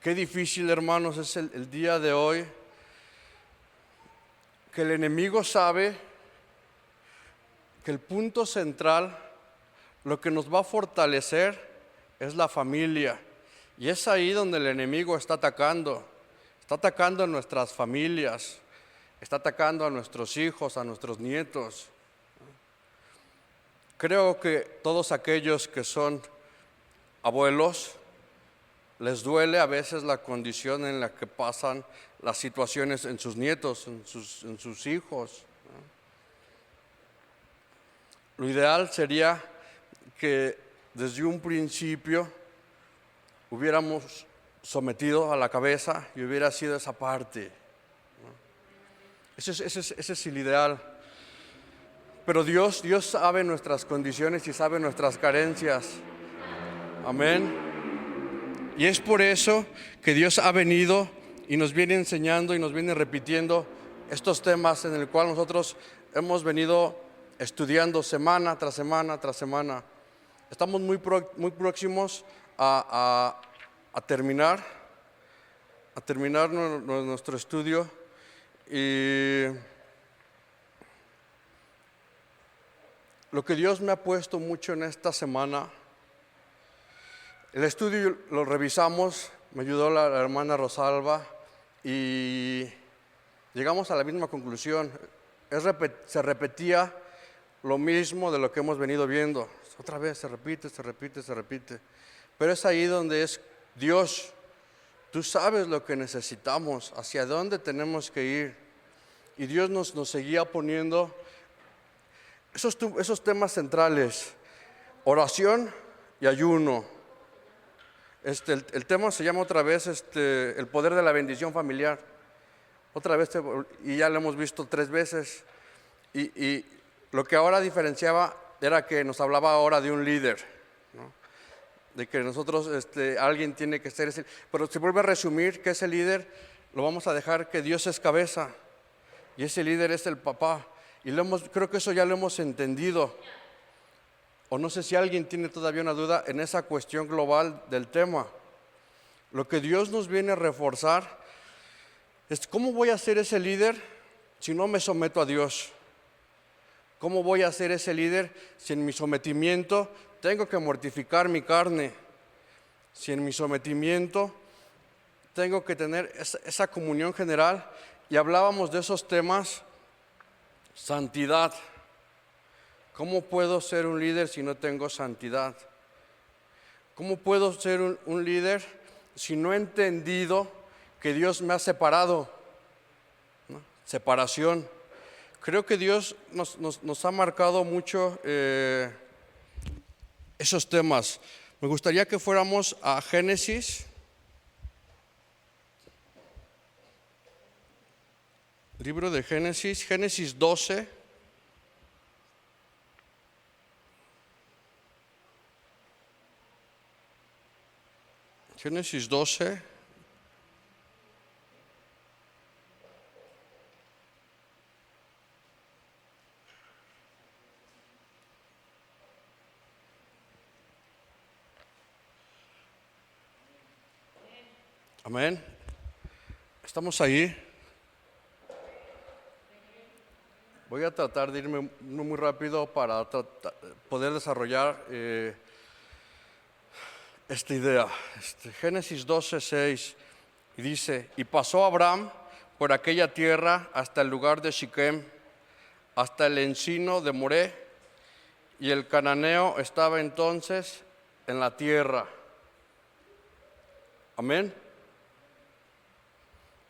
Qué difícil, hermanos, es el día de hoy, que el enemigo sabe que el punto central, lo que nos va a fortalecer, es la familia. Y es ahí donde el enemigo está atacando a nuestras familias, está atacando a nuestros hijos, a nuestros nietos. Creo que todos aquellos que son abuelos, les duele a veces la condición en la que pasan las situaciones en sus nietos, en sus hijos. Lo ideal sería que desde un principio hubiéramos sometido a la cabeza y hubiera sido esa parte. Ese es el ideal. Pero Dios sabe nuestras condiciones y sabe nuestras carencias. Amén. Y es por eso que Dios ha venido y nos viene enseñando y nos viene repitiendo estos temas en el cual nosotros hemos venido estudiando semana tras semana tras semana. Estamos muy próximos a terminar nuestro estudio, y lo que Dios me ha puesto mucho en esta semana, el estudio lo revisamos, me ayudó la hermana Rosalba y llegamos a la misma conclusión. Se repetía lo mismo de lo que hemos venido viendo. Otra vez se repite. Pero es ahí donde es Dios. Tú sabes lo que necesitamos, hacia dónde tenemos que ir. Y Dios nos seguía poniendo esos temas centrales: oración y ayuno. El tema se llama otra vez el poder de la bendición familiar. Otra vez, y ya lo hemos visto 3 veces. Y lo que ahora diferenciaba era que nos hablaba ahora de un líder, ¿no? De que nosotros, alguien tiene que ser ese. Pero se vuelve a resumir que ese líder lo vamos a dejar que Dios es cabeza. Y ese líder es el papá. Y creo que eso ya lo hemos entendido. O no sé si alguien tiene todavía una duda en esa cuestión global del tema. Lo que Dios nos viene a reforzar es: ¿cómo voy a ser ese líder si no me someto a Dios? ¿Cómo voy a ser ese líder si en mi sometimiento tengo que mortificar mi carne? Si en mi sometimiento tengo que tener esa comunión general. Y hablábamos de esos temas: santidad. ¿Cómo puedo ser un líder si no tengo santidad? ¿Cómo puedo ser un líder si no he entendido que Dios me ha separado? ¿No? Separación. Creo que Dios nos ha marcado mucho esos temas. Me gustaría que fuéramos a Génesis. Libro de Génesis 12. Génesis 12. Amén. ¿Estamos ahí? Voy a tratar de irme muy rápido para poder desarrollar esta idea. Génesis 12:6, y dice: y pasó Abraham por aquella tierra hasta el lugar de Siquem, hasta el encino de Moré, y el cananeo estaba entonces en la tierra. Amén.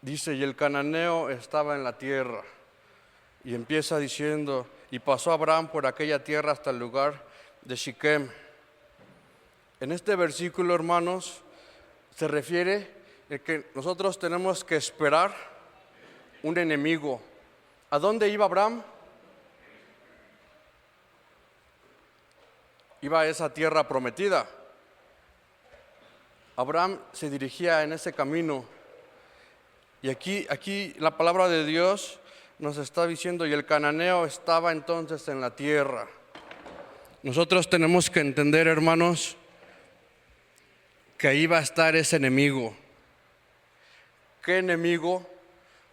Dice: y el cananeo estaba en la tierra. Y empieza diciendo: y pasó Abraham por aquella tierra hasta el lugar de Siquem. En este versículo, hermanos, se refiere a que nosotros tenemos que esperar un enemigo. ¿A dónde iba Abraham? Iba a esa tierra prometida. Abraham se dirigía en ese camino. Y aquí la palabra de Dios nos está diciendo: y el cananeo estaba entonces en la tierra. Nosotros tenemos que entender, hermanos, que ahí va a estar ese enemigo. ¿Qué enemigo?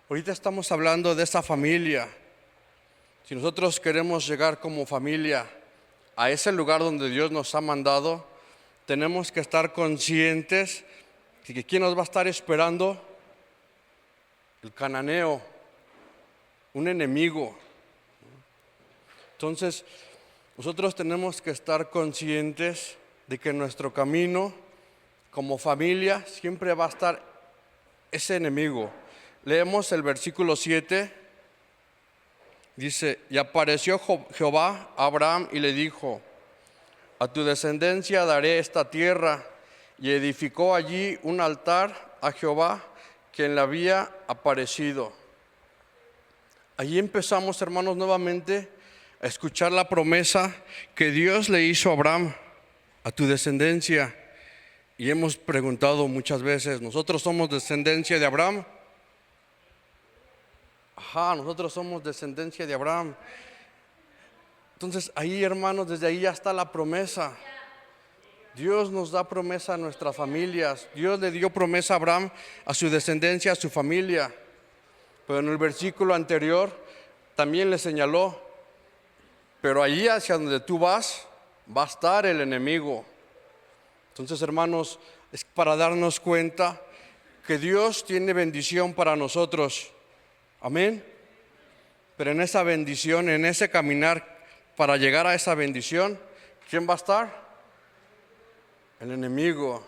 Ahorita estamos hablando de esa familia. Si nosotros queremos llegar como familia a ese lugar donde Dios nos ha mandado, tenemos que estar conscientes de que ¿quién nos va a estar esperando? El cananeo, un enemigo. Entonces, nosotros tenemos que estar conscientes de que en nuestro camino como familia siempre va a estar ese enemigo. Leemos el versículo 7, dice: y apareció Jehová a Abraham y le dijo: a tu descendencia daré esta tierra. Y edificó allí un altar a Jehová, quien le había aparecido. Allí empezamos, hermanos, nuevamente a escuchar la promesa que Dios le hizo a Abraham: a tu descendencia. Y hemos preguntado muchas veces, ¿nosotros somos descendencia de Abraham? Ajá, nosotros somos descendencia de Abraham. Entonces ahí, hermanos, desde ahí ya está la promesa. Dios nos da promesa a nuestras familias. Dios le dio promesa a Abraham, a su descendencia, a su familia. Pero en el versículo anterior también le señaló: pero allí hacia donde tú vas, va a estar el enemigo. Entonces, hermanos, es para darnos cuenta que Dios tiene bendición para nosotros. Amén. Pero en esa bendición, en ese caminar para llegar a esa bendición, ¿quién va a estar? El enemigo.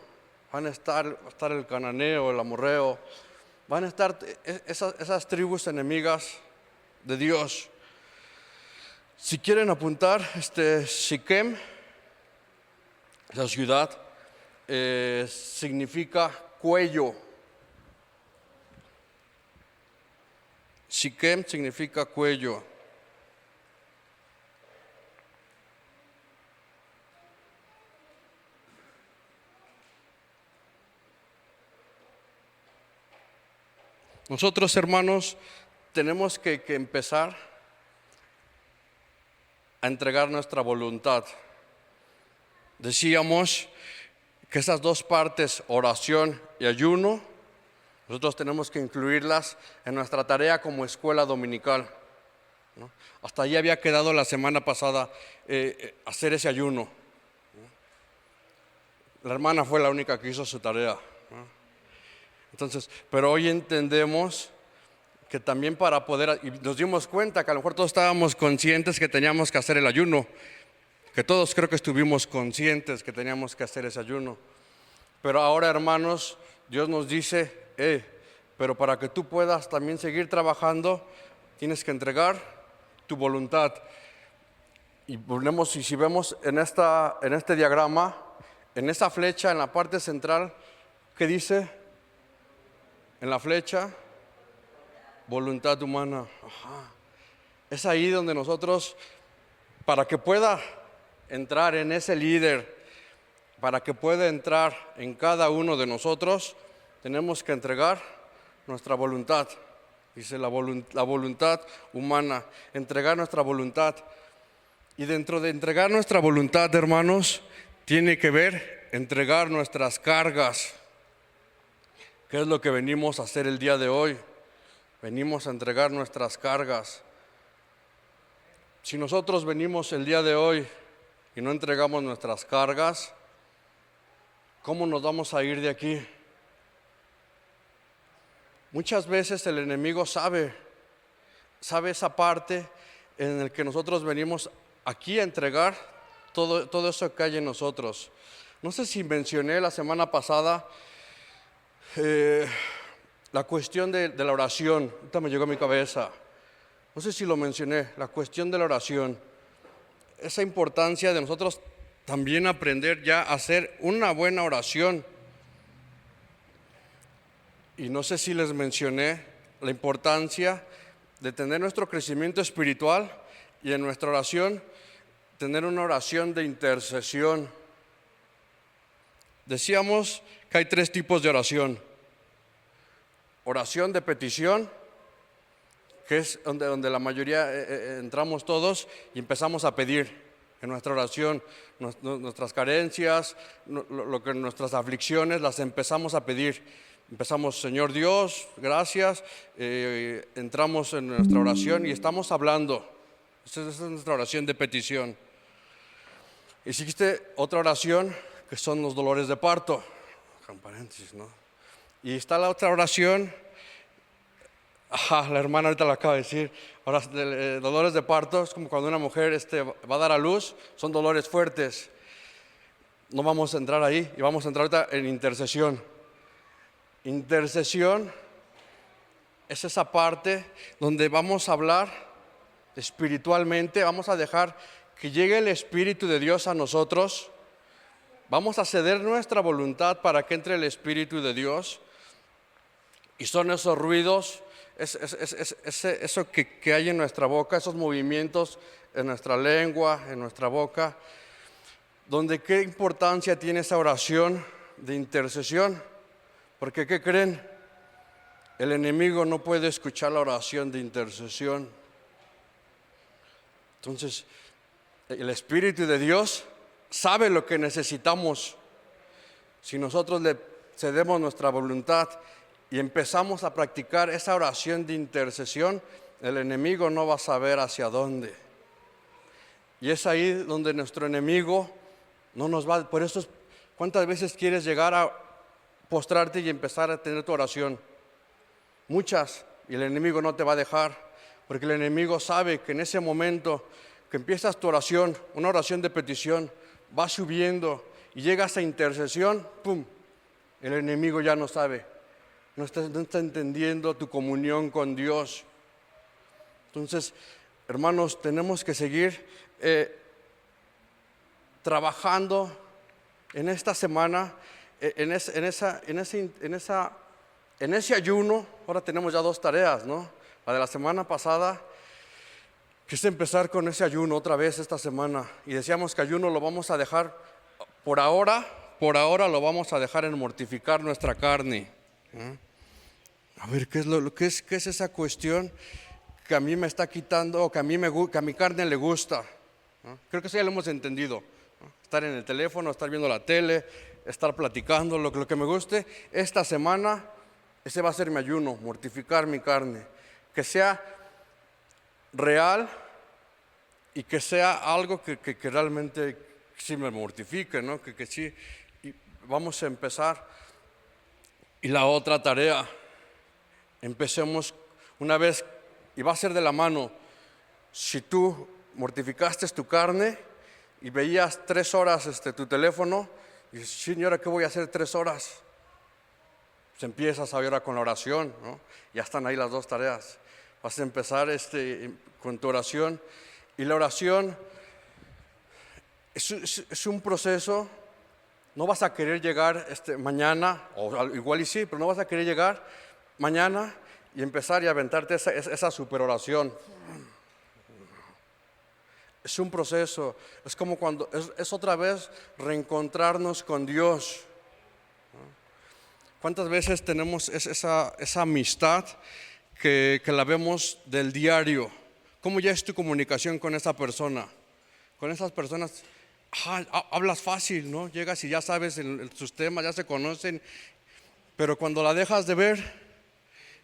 Va a estar el cananeo, el amorreo. Van a estar esas tribus enemigas de Dios. Si quieren apuntar, Siquem, esa ciudad, significa cuello. Siquem significa cuello. Nosotros, hermanos, tenemos que empezar a entregar nuestra voluntad. Decíamos que esas dos partes, oración y ayuno, nosotros tenemos que incluirlas en nuestra tarea como escuela dominical, ¿no? Hasta ahí había quedado la semana pasada hacer ese ayuno, ¿no? La hermana fue la única que hizo su tarea, ¿no? Entonces, pero hoy entendemos que también para poder, y nos dimos cuenta que a lo mejor todos estábamos conscientes que teníamos que hacer el ayuno, que todos creo que estuvimos conscientes que teníamos que hacer ese ayuno. Pero ahora, hermanos, Dios nos dice, pero para que tú puedas también seguir trabajando, tienes que entregar tu voluntad. Y si vemos en este diagrama, en esa flecha, en la parte central, ¿qué dice? En la flecha, voluntad humana. Ajá. Es ahí donde nosotros, para que pueda entrar en ese líder, para que pueda entrar en cada uno de nosotros, tenemos que entregar nuestra voluntad. Dice la voluntad humana, entregar nuestra voluntad. Y dentro de entregar nuestra voluntad, hermanos, tiene que ver entregar nuestras cargas. ¿Qué es lo que venimos a hacer el día de hoy? Venimos a entregar nuestras cargas. Si nosotros venimos el día de hoy y no entregamos nuestras cargas, ¿cómo nos vamos a ir de aquí? Muchas veces el enemigo sabe esa parte en la que nosotros venimos aquí a entregar todo eso que hay en nosotros. No sé si mencioné la semana pasada la cuestión de la oración. Ahorita me llegó a mi cabeza. No sé si lo mencioné, la cuestión de la oración. Esa importancia de nosotros también aprender ya a hacer una buena oración. Y no sé si les mencioné la importancia de tener nuestro crecimiento espiritual y en nuestra oración tener una oración de intercesión. Decíamos que hay 3 tipos de oración. Oración de petición, que es donde la mayoría entramos todos y empezamos a pedir en nuestra oración nuestras carencias, nuestras aflicciones, las empezamos a pedir. Empezamos, Señor Dios, gracias. Entramos en nuestra oración y estamos hablando. Esa es nuestra oración de petición. Existe otra oración que son los dolores de parto. Con paréntesis, ¿no? Y está la otra oración. La hermana ahorita lo acaba de decir. Ahora, dolores de parto es como cuando una mujer va a dar a luz. Son dolores fuertes. No vamos a entrar ahí y vamos a entrar ahorita en intercesión. Intercesión es esa parte donde vamos a hablar espiritualmente, vamos a dejar que llegue el Espíritu de Dios a nosotros, vamos a ceder nuestra voluntad para que entre el Espíritu de Dios, y son esos ruidos, eso que hay en nuestra boca, esos movimientos en nuestra lengua, en nuestra boca, donde qué importancia tiene esa oración de intercesión. Porque, ¿qué creen? El enemigo no puede escuchar la oración de intercesión. Entonces, el Espíritu de Dios sabe lo que necesitamos. Si nosotros le cedemos nuestra voluntad y empezamos a practicar esa oración de intercesión, el enemigo no va a saber hacia dónde. Y es ahí donde nuestro enemigo no nos va. Por eso, ¿cuántas veces quieres llegar a postrarte y empezar a tener tu oración? Muchas, y el enemigo no te va a dejar, porque el enemigo sabe que en ese momento que empiezas tu oración, una oración de petición, va subiendo y llegas a intercesión, ¡pum!, el enemigo ya no sabe, no está entendiendo tu comunión con Dios. Entonces, hermanos, tenemos que seguir trabajando en esta semana. En ese ayuno. Ahora tenemos ya 2 tareas, ¿no? La de la semana pasada, que es empezar con ese ayuno otra vez esta semana. Y decíamos que ayuno lo vamos a dejar por ahora lo vamos a dejar en mortificar nuestra carne. A ver, ¿qué es esa cuestión que a mí me está quitando, o que a mi carne le gusta? Creo que eso ya lo hemos entendido. Estar en el teléfono, estar viendo la tele, estar platicando, lo que me guste. Esta semana, ese va a ser mi ayuno, mortificar mi carne. Que sea real y que sea algo que realmente sí me mortifique, ¿no? Que sí. Y vamos a empezar. Y la otra tarea, empecemos una vez, y va a ser de la mano. Si tú mortificaste tu carne y veías 3 horas tu teléfono, y dices, señora, ¿qué voy a hacer 3 horas? Pues empiezas ahora con la oración, ¿no? Ya están ahí las 2 tareas. Vas a empezar con tu oración. Y la oración es un proceso. No vas a querer llegar mañana, o igual y sí, pero no vas a querer llegar mañana y empezar y aventarte esa super oración. Es un proceso, es como cuando, es otra vez reencontrarnos con Dios. ¿Cuántas veces tenemos esa amistad que la vemos del diario? ¿Cómo ya es tu comunicación con esa persona? Con esas personas, hablas fácil, ¿no? Llegas y ya sabes sus temas, ya se conocen, pero cuando la dejas de ver,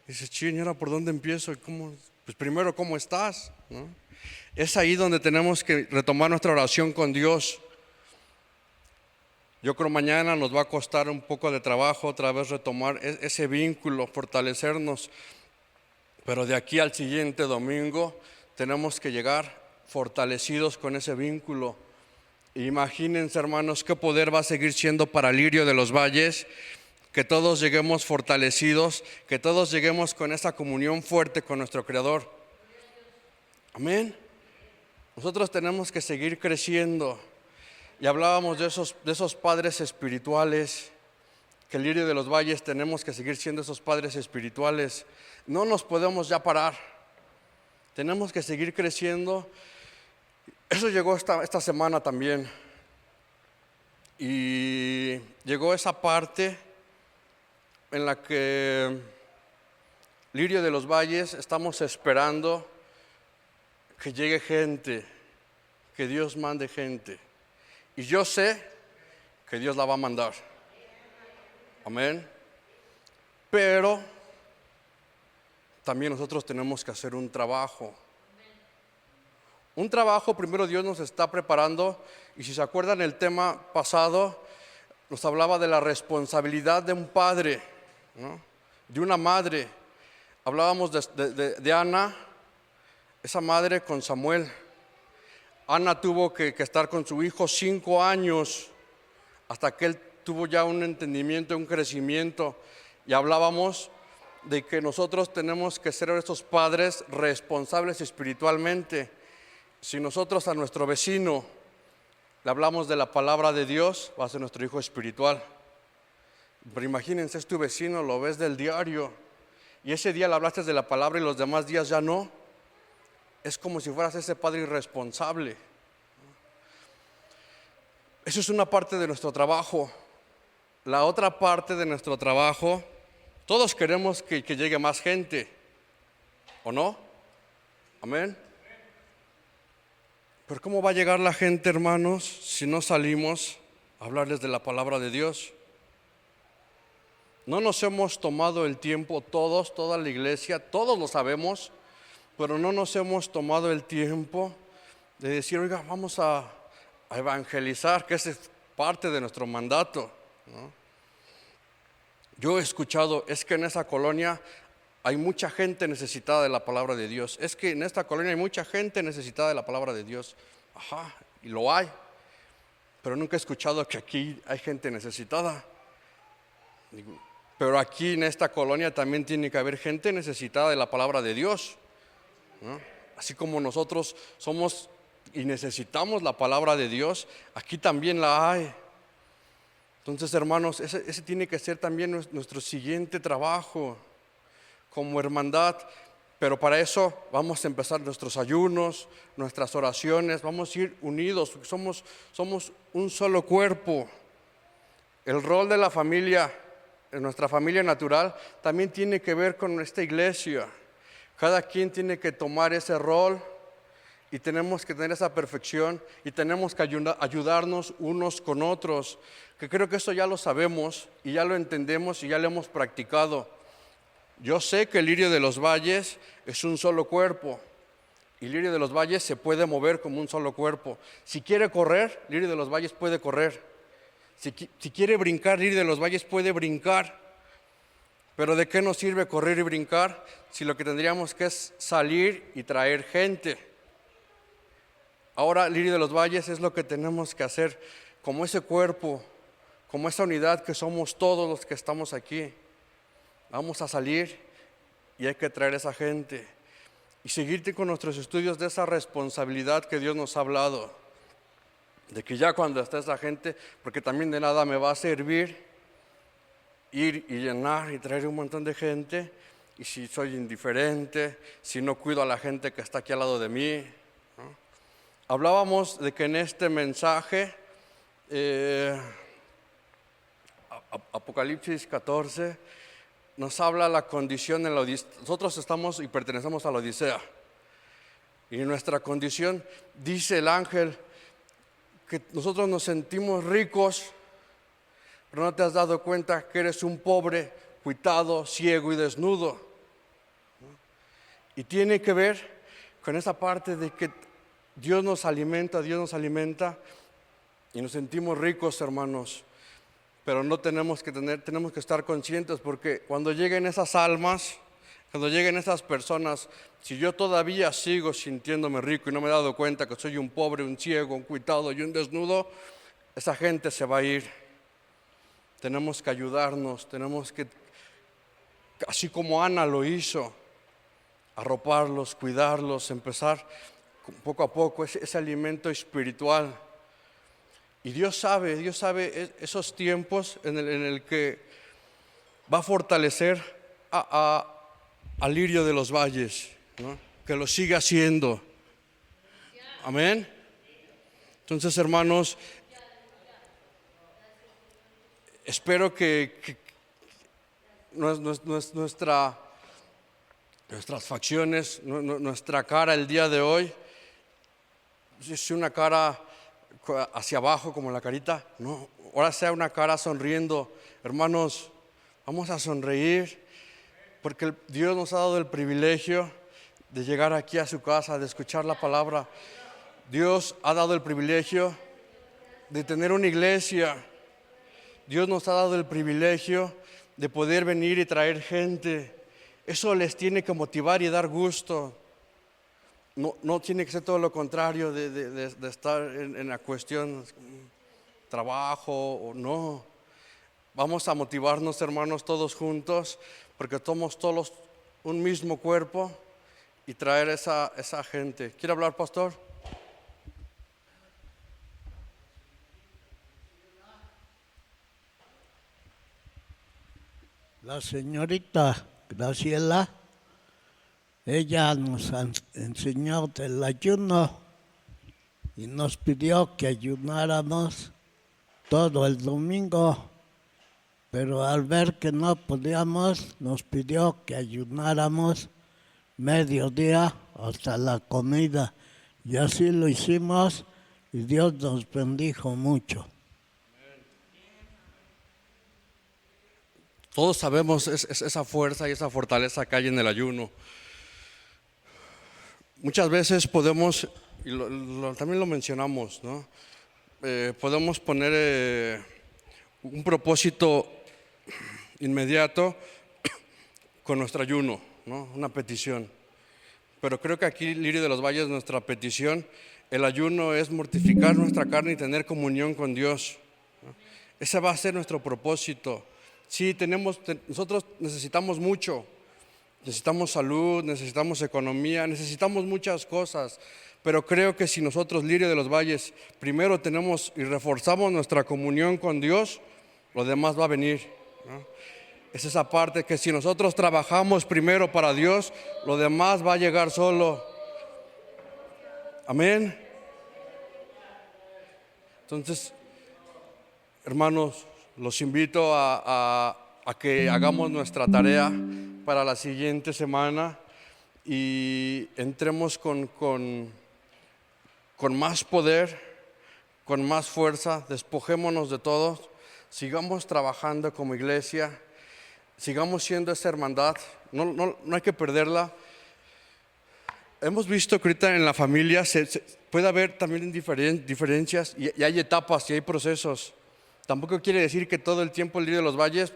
dices, señora, ¿por dónde empiezo? Pues primero, ¿cómo estás? ¿No? Es ahí donde tenemos que retomar nuestra oración con Dios. Yo creo mañana nos va a costar un poco de trabajo otra vez retomar ese vínculo, fortalecernos. Pero de aquí al siguiente domingo tenemos que llegar fortalecidos con ese vínculo. Imagínense, hermanos, qué poder va a seguir siendo para Lirio de los Valles, que todos lleguemos fortalecidos, que todos lleguemos con esa comunión fuerte con nuestro Creador. Amén. Nosotros tenemos que seguir creciendo. Y hablábamos de esos padres espirituales, que el Lirio de los Valles tenemos que seguir siendo esos padres espirituales. No nos podemos ya parar. Tenemos que seguir creciendo. Eso llegó esta semana también. Y llegó esa parte en la que Lirio de los Valles estamos esperando que llegue gente, que Dios mande gente. Y yo sé que Dios la va a mandar. Amén. Pero también nosotros tenemos que hacer un trabajo. Un trabajo, primero Dios nos está preparando, y si se acuerdan el tema pasado, nos hablaba de la responsabilidad de un padre, ¿no? De una madre. Hablábamos de Ana, esa madre con Samuel. Ana tuvo que estar con su hijo 5 años hasta que él tuvo ya un entendimiento, un crecimiento. Y hablábamos de que nosotros tenemos que ser estos padres responsables espiritualmente. Si nosotros a nuestro vecino le hablamos de la palabra de Dios, va a ser nuestro hijo espiritual. Pero imagínense, es tu vecino, lo ves del diario, y ese día le hablaste de la palabra y los demás días ya no. Es como si fueras ese padre irresponsable. Eso es una parte de nuestro trabajo. La otra parte de nuestro trabajo, todos queremos que llegue más gente, ¿o no? Amén. Pero ¿cómo va a llegar la gente, hermanos, si no salimos a hablarles de la palabra de Dios? No nos hemos tomado el tiempo todos, toda la iglesia, todos lo sabemos, pero no nos hemos tomado el tiempo de decir, oiga, vamos a evangelizar, que esa es parte de nuestro mandato, ¿no? Yo he escuchado, es que en esa colonia hay mucha gente necesitada de la palabra de Dios. Es que en esta colonia hay mucha gente necesitada de la palabra de Dios. Ajá, y lo hay. Pero nunca he escuchado que aquí hay gente necesitada. Pero aquí en esta colonia también tiene que haber gente necesitada de la palabra de Dios, ¿no? Así como nosotros somos y necesitamos la palabra de Dios, aquí también la hay. Entonces, hermanos, ese tiene que ser también nuestro siguiente trabajo como hermandad. Pero para eso vamos a empezar nuestros ayunos, nuestras oraciones, vamos a ir unidos, somos un solo cuerpo. El rol de la familia, en nuestra familia natural, también tiene que ver con esta iglesia. Cada quien tiene que tomar ese rol y tenemos que tener esa perfección y tenemos que ayudarnos unos con otros, que creo que eso ya lo sabemos y ya lo entendemos y ya lo hemos practicado. Yo sé que el lirio de los valles es un solo cuerpo y el lirio de los valles se puede mover como un solo cuerpo. Si quiere correr, lirio de los valles puede correr. Si quiere brincar, lirio de los valles puede brincar. Pero ¿de qué nos sirve correr y brincar si lo que tendríamos que es salir y traer gente? Ahora, Lirio de los Valles es lo que tenemos que hacer como ese cuerpo, como esa unidad que somos todos los que estamos aquí. Vamos a salir y hay que traer esa gente y seguirte con nuestros estudios de esa responsabilidad que Dios nos ha hablado, de que ya cuando está esa gente, porque también de nada me va a servir ir y llenar y traer un montón de gente, y si soy indiferente, si no cuido a la gente que está aquí al lado de mí, ¿no? Hablábamos de que en este mensaje, Apocalipsis 14, nos habla la condición en la Odisea. Nosotros estamos y pertenecemos a la Odisea. Y en nuestra condición, dice el ángel, que nosotros nos sentimos ricos, pero no te has dado cuenta que eres un pobre, cuitado, ciego y desnudo. Y tiene que ver con esa parte de que Dios nos alimenta y nos sentimos ricos, hermanos. Pero no tenemos que estar conscientes, porque cuando lleguen esas almas, cuando lleguen esas personas, si yo todavía sigo sintiéndome rico y no me he dado cuenta que soy un pobre, un ciego, un cuitado y un desnudo, esa gente se va a ir. Tenemos que ayudarnos, tenemos que, así como Ana lo hizo, arroparlos, cuidarlos, empezar poco a poco ese alimento espiritual. Y Dios sabe esos tiempos en el que va a fortalecer al lirio de los valles, ¿no? Que lo siga haciendo. Amén. Entonces, hermanos, espero que nuestras facciones, nuestra cara el día de hoy, es una cara hacia abajo como la carita, no, ahora sea una cara sonriendo. Hermanos, Vamos a sonreír porque Dios nos ha dado el privilegio de llegar aquí a su casa, de escuchar la palabra. Dios ha dado el privilegio de tener una iglesia. Dios nos ha dado el privilegio de poder venir y traer gente. Eso les tiene que motivar y dar gusto. No tiene que ser todo lo contrario de estar en la cuestión trabajo o no. Vamos a motivarnos, hermanos, todos juntos, porque somos todos un mismo cuerpo, y traer esa gente. ¿Quiere hablar, pastor? La señorita Graciela, ella nos enseñó el ayuno y nos pidió que ayunáramos todo el domingo, pero al ver que no podíamos, nos pidió que ayunáramos mediodía hasta la comida, y así lo hicimos y Dios nos bendijo mucho. Todos sabemos esa fuerza y esa fortaleza que hay en el ayuno. Muchas veces podemos, y también lo mencionamos, ¿no? Podemos poner un propósito inmediato con nuestro ayuno, ¿no? Una petición. Pero creo que aquí, Lirio de los Valles, nuestra petición, el ayuno es mortificar nuestra carne y tener comunión con Dios, ¿no? Ese va a ser nuestro propósito. Sí, nosotros necesitamos mucho. Necesitamos salud, necesitamos economía, necesitamos muchas cosas. Pero creo que si nosotros, Lirio de los Valles, primero tenemos y reforzamos nuestra comunión con Dios, lo demás va a venir, ¿no? Es esa parte que si nosotros trabajamos primero para Dios, lo demás va a llegar solo. Amén. Entonces, hermanos, los invito a que hagamos nuestra tarea para la siguiente semana y entremos con más poder, con más fuerza. Despojémonos de todo, sigamos trabajando como iglesia, sigamos siendo esa hermandad, no hay que perderla. Hemos visto que ahorita en la familia puede haber también diferencias y hay etapas y hay procesos. Tampoco quiere decir que todo el tiempo el Lirio de los Valles,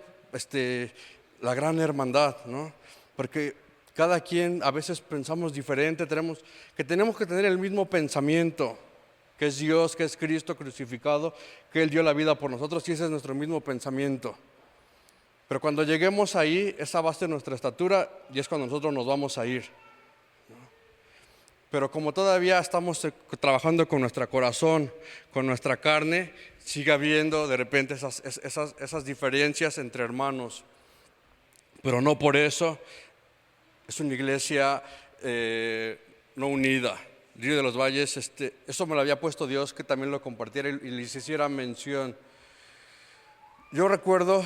la gran hermandad, ¿no? Porque cada quien a veces pensamos diferente, tenemos que tener el mismo pensamiento, que es Dios, que es Cristo crucificado, que Él dio la vida por nosotros, y ese es nuestro mismo pensamiento. Pero cuando lleguemos ahí, esa va a ser nuestra estatura y es cuando nosotros nos vamos a ir, ¿no? Pero como todavía estamos trabajando con nuestro corazón, con nuestra carne, sigue habiendo de repente esas diferencias entre hermanos. Pero no por eso es una iglesia no unida. Río de los Valles, eso me lo había puesto Dios, que también lo compartiera y les hiciera mención. Yo recuerdo,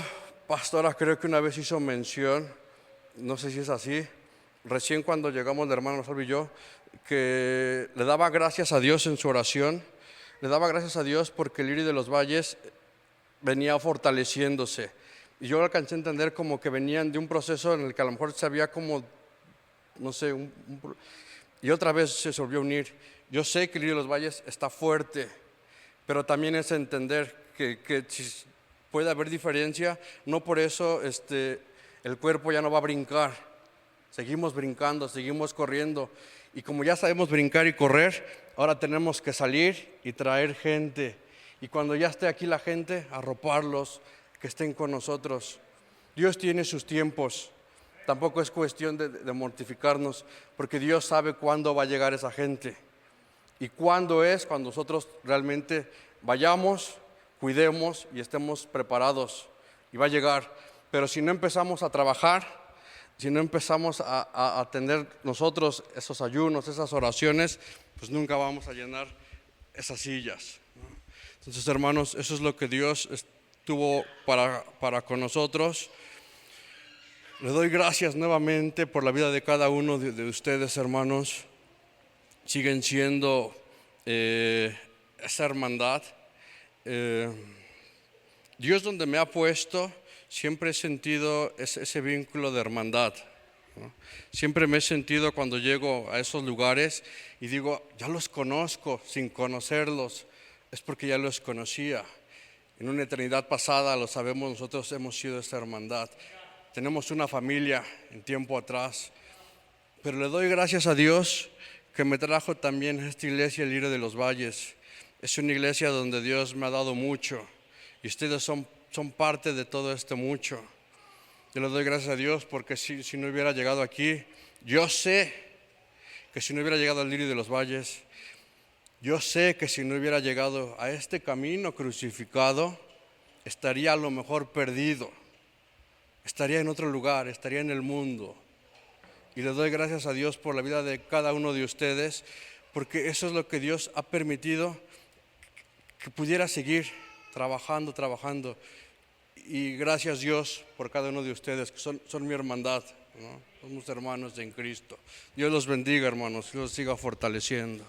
pastora, creo que una vez hizo mención, no sé si es así, recién cuando llegamos el hermano Salvi y yo, que le daba gracias a Dios en su oración, le daba gracias a Dios porque el Lirio de los Valles venía fortaleciéndose. Y yo alcancé a entender como que venían de un proceso en el que a lo mejor se había como, no sé, y otra vez se volvió a unir. Yo sé que el Lirio de los Valles está fuerte, pero también es entender que si puede haber diferencia, no por eso el cuerpo ya no va a brincar. Seguimos brincando, seguimos corriendo. Y como ya sabemos brincar y correr, ahora tenemos que salir y traer gente. Y cuando ya esté aquí la gente, arroparlos, que estén con nosotros. Dios tiene sus tiempos. Tampoco es cuestión de mortificarnos, porque Dios sabe cuándo va a llegar esa gente. Y cuándo es cuando nosotros realmente vayamos, cuidemos y estemos preparados. Y va a llegar. Pero si no empezamos a trabajar, si no empezamos a atender nosotros esos ayunos, esas oraciones, pues nunca vamos a llenar esas sillas, ¿no? Entonces, hermanos, eso es lo que Dios tuvo para con nosotros. Le doy gracias nuevamente por la vida de cada uno de ustedes, hermanos. Siguen siendo esa hermandad. Dios donde me ha puesto, siempre he sentido ese vínculo de hermandad, ¿no? Siempre me he sentido cuando llego a esos lugares y digo, ya los conozco sin conocerlos, es porque ya los conocía. En una eternidad pasada, lo sabemos, nosotros hemos sido esta hermandad. Tenemos una familia en tiempo atrás, pero le doy gracias a Dios que me trajo también a esta iglesia, el Lirio de los Valles. Es una iglesia donde Dios me ha dado mucho y ustedes son parte de todo esto mucho. Yo le doy gracias a Dios porque si no hubiera llegado aquí, yo sé que si no hubiera llegado al Lirio de los Valles, yo sé que si no hubiera llegado a este camino crucificado, estaría a lo mejor perdido, estaría en otro lugar, estaría en el mundo. Y le doy gracias a Dios por la vida de cada uno de ustedes, porque eso es lo que Dios ha permitido que pudiera seguir trabajando. Y gracias Dios por cada uno de ustedes, que son mi hermandad, ¿no? Somos hermanos en Cristo. Dios los bendiga, hermanos, y los siga fortaleciendo.